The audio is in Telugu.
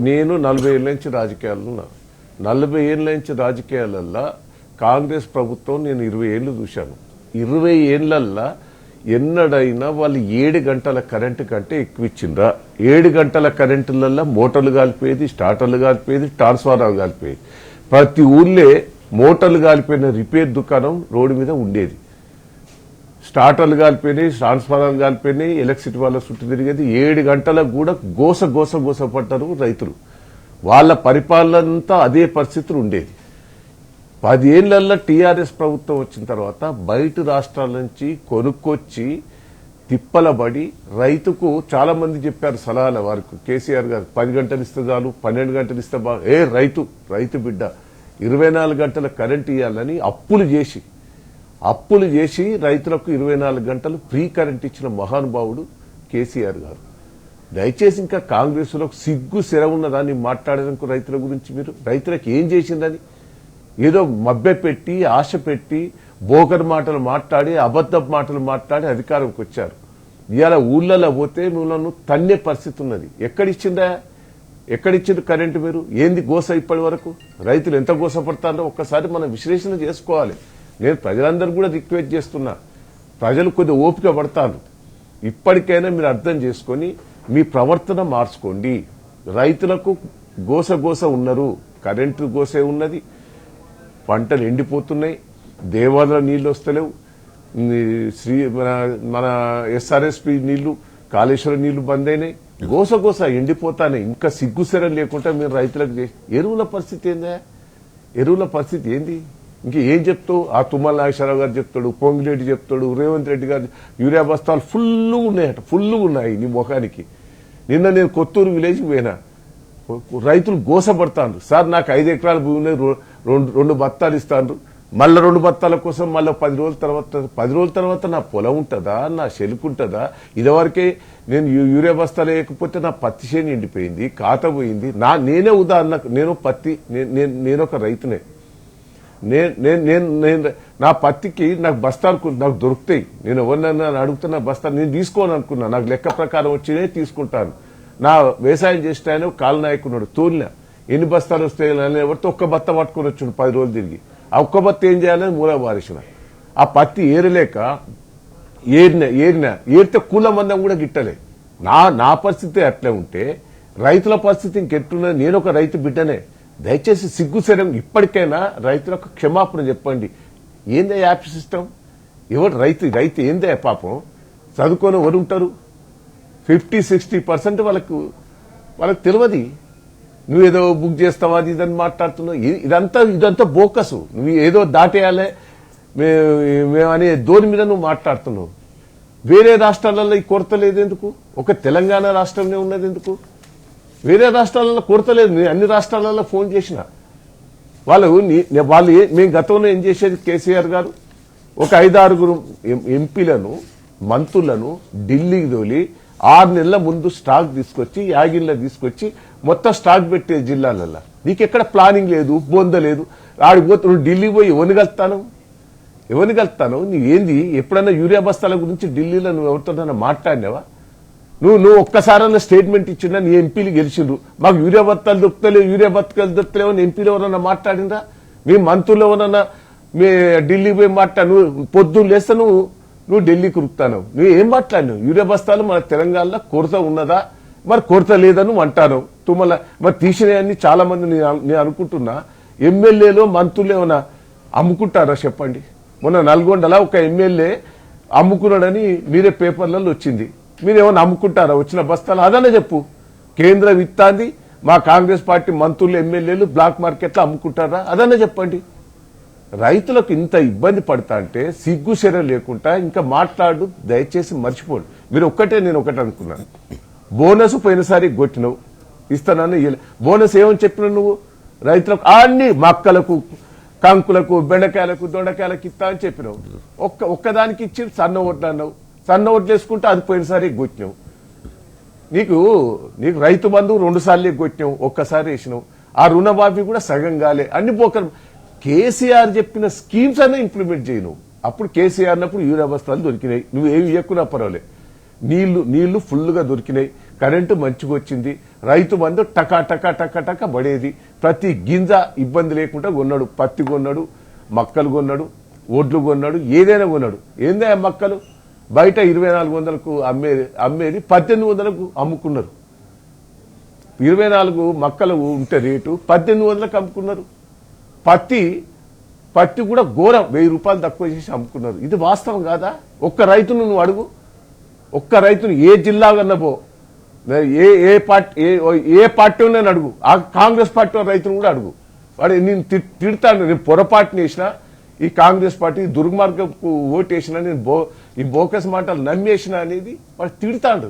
నేను 40 ఏళ్ళ నుంచి రాజకీయాల్లో ఉన్నా. 40 ఏళ్ళ నుంచి రాజకీయాలల్లో కాంగ్రెస్ ప్రభుత్వం నేను 20 ఏళ్ళు చూశాను. 20 ఏళ్లల్లో ఎన్నడైనా వాళ్ళు 7 గంటల కరెంటు కంటే ఎక్కువ ఇచ్చిండ్రా? 7 గంటల కరెంటులలో మోటార్లు కాలిపోయేది, స్టార్టర్లు కాలిపోయేది, ట్రాన్స్ఫార్మర్ కాలిపోయేది. ప్రతి ఊళ్ళే మోటార్లు కాలిపోయిన రిపేర్ దుకాణం రోడ్డు మీద ఉండేది. స్టార్టర్లు కాలిపోయినాయి, ట్రాన్స్ఫార్మర్లు కాలిపోయినాయి, ఎలక్ట్రిసిటీ వాళ్ళ చుట్టూ తిరిగేది. 7 గంటలకు కూడా గోస పడ్డారు రైతులు. వాళ్ళ పరిపాలనంతా అదే పరిస్థితులు ఉండేది. 10 ఏళ్లలో టీఆర్ఎస్ ప్రభుత్వం వచ్చిన తర్వాత బయట రాష్ట్రాల నుంచి కొనుక్కొచ్చి తిప్పలబడి రైతుకు చాలా మంది చెప్పారు సలహాల వారికి. కేసీఆర్ గారు 10 గంటలు ఇస్తే చాలు, 12 గంటలు ఇస్తే రైతు బిడ్డ 24 గంటల కరెంట్ ఇవ్వాలని అప్పులు చేసి రైతులకు 24 గంటలు ఫ్రీ కరెంట్ ఇచ్చిన మహానుభావుడు కేసీఆర్ గారు. దయచేసి ఇంకా కాంగ్రెస్ లో సిగ్గు శర ఉన్నదాన్ని మాట్లాడడానికి రైతుల గురించి మీరు రైతులకు ఏం చేసిందని ఏదో మభ్య పెట్టి ఆశ పెట్టి బోకర్ మాటలు మాట్లాడి అబద్ధ మాటలు మాట్లాడి అధికారంకి వచ్చారు. ఇవాళ ఊళ్ళలో పోతే మిమ్మల్ని తన్నే పరిస్థితి ఉన్నది. ఎక్కడిచ్చిండ్రు కరెంటు? మీరు ఏంది గోస? ఇప్పటి వరకు రైతులు ఎంత గోసపడతారో ఒక్కసారి మనం విశ్లేషణ చేసుకోవాలి. నేను ప్రజలందరూ కూడా రిక్వెస్ట్ చేస్తున్నా, ప్రజలు కొద్ది ఓపిక పడతారు. ఇప్పటికైనా మీరు అర్థం చేసుకొని మీ ప్రవర్తన మార్చుకోండి. రైతులకు గోస ఉన్నారు, కరెంటు గోసే ఉన్నది, పంటలు ఎండిపోతున్నాయి, దేవాలయ నీళ్లు వస్తలేవు, మన ఎస్ఆర్ఎస్పి నీళ్లు, కాళేశ్వరం నీళ్లు బంద్ అయినాయి, గోస ఎండిపోతానే. ఇంకా సిగ్గుసెరం లేకుండా మీరు రైతులకు చేసి ఎరువుల పరిస్థితి ఏంది? ఇంక ఏం చెప్తావు? ఆ తుమ్మల నాగేశ్వరరావు గారు చెప్తాడు, పొంగిరెడ్డి చెప్తాడు, రేవంత్ రెడ్డి గారు యూరియా బస్తాలు ఫుల్లుగా ఉన్నాయి నీ ముఖానికి. నిన్న నేను కొత్తూరు విలేజ్కి పోయినా, రైతులు గోసపడతాను. సార్ నాకు 5 ఎకరాల భూమి ఉన్నాయి, 2 బత్తాలు ఇస్తాను, మళ్ళీ 2 బత్తాల కోసం మళ్ళీ 10 రోజుల తర్వాత నా పొలం ఉంటుందా, నా చెలుకుంటుందా? ఇదివరకే నేను యూరియా బస్తాలు లేకపోతే నా పత్తి చేను ఎండిపోయింది, కాత పోయింది. నేనే ఉదాహరణ, నేను ఒక రైతునే. నా పత్తికి నాకు బస్తాలు నాకు దొరుకుతాయి. నేను ఎవరినైనా అడుగుతున్నా బస్తాలు నేను తీసుకోను అనుకున్నా. నాకు లెక్క ప్రకారం వచ్చినే తీసుకుంటాను. నా వ్యవసాయం చేసిన ఆయన కాలనాయకున్నాడు, తోలిన ఎన్ని బస్తాలు వస్తాయి ఎవరితో ఒక్క బత్త పట్టుకుని వచ్చాడు 10 రోజులు తిరిగి. ఆ ఒక్క బత్త ఏం చేయాలని మూల వారేసిన. ఆ పత్తి ఏరలేక ఏరితే కూల మందం కూడా గిట్టలే. నా పరిస్థితి అట్లే ఉంటే రైతుల పరిస్థితి ఇంకెట్టున్నది. నేను ఒక రైతు బిడ్డనే. దయచేసి సిగ్గుశరం ఇప్పటికైనా రైతులకు క్షమాపణ చెప్పండి. ఏందే యాప్ సిస్టమ్? ఎవరు రైతు ఏందే పాపం? చదువుకొని ఎవరు ఉంటారు? 50-60% వాళ్ళకు తెలియదు. నువ్వేదో బుక్ చేస్తావా అది ఇదని మాట్లాడుతున్నావు. ఇదంతా బోకసు. నువ్వు ఏదో దాటేయాలే మేమనే ధోని మీద నువ్వు మాట్లాడుతున్నావు. వేరే రాష్ట్రాలలో ఈ కొరత లేదు ఎందుకు? ఒక తెలంగాణ రాష్ట్రంలో ఉన్నది ఎందుకు? వేరే రాష్ట్రాలలో కొరత లేదు. నేను అన్ని రాష్ట్రాలలో ఫోన్ చేసిన వాళ్ళు మేము గతంలో ఏం చేసేది, కేసీఆర్ గారు ఒక 5-6 ఎంపీలను మంత్రులను ఢిల్లీకి తోలి 6 నెలల ముందు స్టాక్ తీసుకొచ్చి యాగిన్లో తీసుకొచ్చి మొత్తం స్టాక్ పెట్టే జిల్లాలలో. నీకెక్కడ ప్లానింగ్ లేదు, బొంద లేదు. ఆడిపోతే నువ్వు ఢిల్లీకి పోయి ఎవరిని కలుస్తాను? నీ ఏంది? ఎప్పుడన్నా యూరియా బస్తాల గురించి ఢిల్లీలో నువ్వు ఎవరితోనైనా మాట్లాడినావా? నువ్వు ఒక్కసారన్నా స్టేట్మెంట్ ఇచ్చినా నీ ఎంపీలు గెలిచిండ్రు, మాకు యూరియా బత్తాలు దొరుకుతలేవు అని ఎంపీలు ఎవరన్నా మాట్లాడినరా? మీ మంత్రులు ఎవరన్నా మీ ఢిల్లీకి పోయి నువ్వు పొద్దున్న లేస్తే నువ్వు ఢిల్లీకి ఉరుకుతాను. నువ్వు ఏం మాట్లాడినావు? యూరియా బస్తాలు మన తెలంగాణలో కొరత ఉన్నదా? మరి కొరత లేదని అంటాను. మరి తీసినవన్నీ చాలా మంది నేను అనుకుంటున్నా ఎమ్మెల్యేలు మంత్రులు ఏమన్నా అమ్ముకుంటారా చెప్పండి? మొన్న నల్గొండలా ఒక ఎమ్మెల్యే అమ్ముకున్నాడని మీరే పేపర్లలో వచ్చింది. మీరేమన్నా అమ్ముకుంటారా వచ్చిన బస్తాలు? అదనే చెప్పు. కేంద్రం ఇస్తాంది, మా కాంగ్రెస్ పార్టీ మంత్రులు ఎమ్మెల్యేలు బ్లాక్ మార్కెట్లో అమ్ముకుంటారా? అదనే చెప్పండి. రైతులకు ఇంత ఇబ్బంది పడతా అంటే సిగ్గు శరం లేకుండా ఇంకా మాట్లాడు. దయచేసి మర్చిపోండి. నేను ఒకటే అనుకున్నాను. బోనస్ పోయినసారి కొట్టినవు, ఇస్తానని బోనస్ ఏమని చెప్పినావు నువ్వు? రైతులకు అన్ని మక్కలకు, కంకులకు, బెండకాయలకు, దొండకాయలకు ఇస్తా అని చెప్పినావు. ఒక్కదానికి ఇచ్చి సన్న ఓట్లు అన్నావు. సన్న ఓట్లు వేసుకుంటే అది పోయినసారి కొట్టినావు. నీకు రైతు బంధు 2 సార్లు కొట్టినావు, ఒక్కసారి వేసినావు. ఆ రుణమాఫీ కూడా సగం కాలే. అన్ని పోకరు. కేసీఆర్ చెప్పిన స్కీమ్స్ అనే ఇంప్లిమెంట్ చేయను. అప్పుడు కేసీఆర్ అన్నప్పుడు యూరియా బస్తాలు దొరికినాయి. నువ్వు ఏమి ఇవ్వకున్నా పర్వాలే. నీళ్లు ఫుల్గా దొరికినాయి. కరెంటు మంచిగా వచ్చింది, రైతు బంధు టకా టకా టకా టకా పడేది, ప్రతి గింజ ఇబ్బంది లేకుండా కొన్నాడు, పత్తి కొన్నాడు, మక్కలు కొన్నాడు, ఒడ్లు కొన్నాడు, ఏదైనా కొన్నాడు. ఏందా మక్కలు బయట 2400కు అమ్మేది 1800కు అమ్ముకున్నారు. 24 మక్కలు ఉంటే రేటు 1800లకు అమ్ముకున్నారు. పత్తి కూడా ఘోరం, 1000 రూపాయలు తక్కువ చేసి అమ్ముకున్నారు. ఇది వాస్తవం కాదా? ఒక్క రైతును నువ్వు అడుగు, ఒక్క రైతును ఏ జిల్లా కన్నా పో, ఏ పార్టీ ఉన్నాను అడుగు, ఆ కాంగ్రెస్ పార్టీ రైతును కూడా అడుగు. వాడు నేను తిడతాను, నేను పొరపాటుని వేసిన ఈ కాంగ్రెస్ పార్టీ దుర్మార్గపు ఓటు వేసిన, నేను ఈ బోకస్ మాటలు నమ్మేసిన అనేది వాడు తిడతాడు.